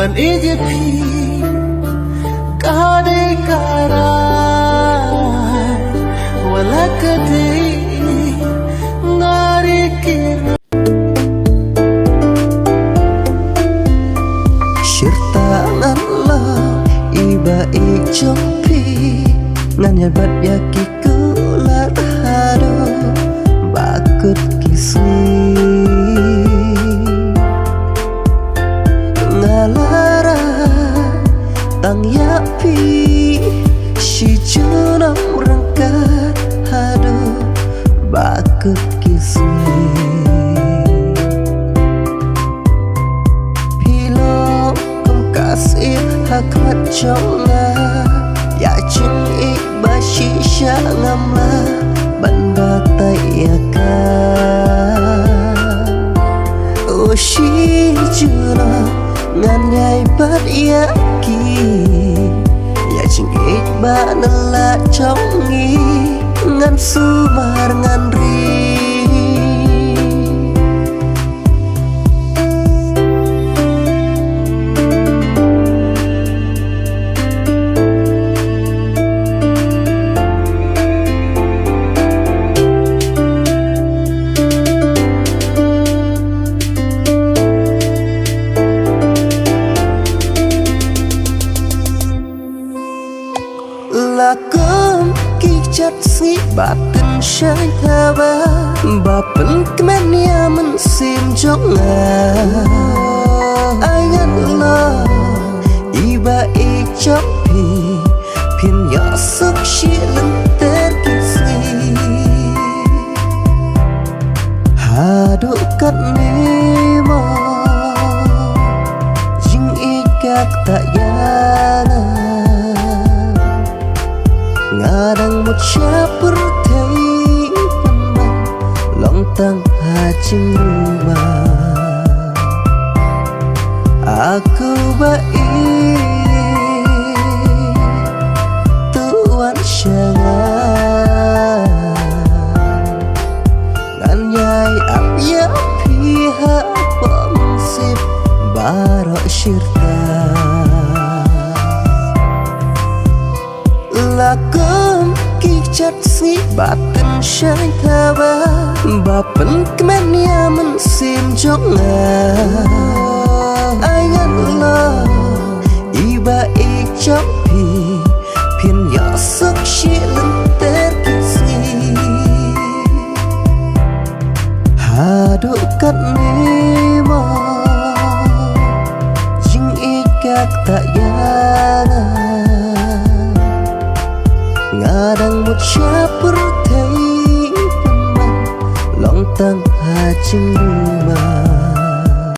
ban ije pi kade kara wala kade ngari kira shirtangan la iba ichompi nanya bat yakiku larhado bakut kisni ngalara tang yapi si junam rangka hado bakut kisni pilo kasih hakmat jonga ya chung ik bashisha ngamla banda tayaka oshi juna nganyai bat yaki ya chung ik ba nala chongi ngan sumar ngan ri lakum ki chat si batin shai thaba bapen kemania mensim jonga ayan la iba ichapi pin yasuk shilin terkisi hadukat nemo jing ikak tak yana ngadang một chapur thấy teman lontang hajing rumah aku baik tuan syangan nganyai apya pihak pemsip barok syirta lakum ki chat si batin shai thaba bapen kemania mensim jonga ayan la iba ichapi pin yasuk shilin terkisi hadukat nemo jing ikak tak yana ngadang một chapur thấy teman lontang hajing rumah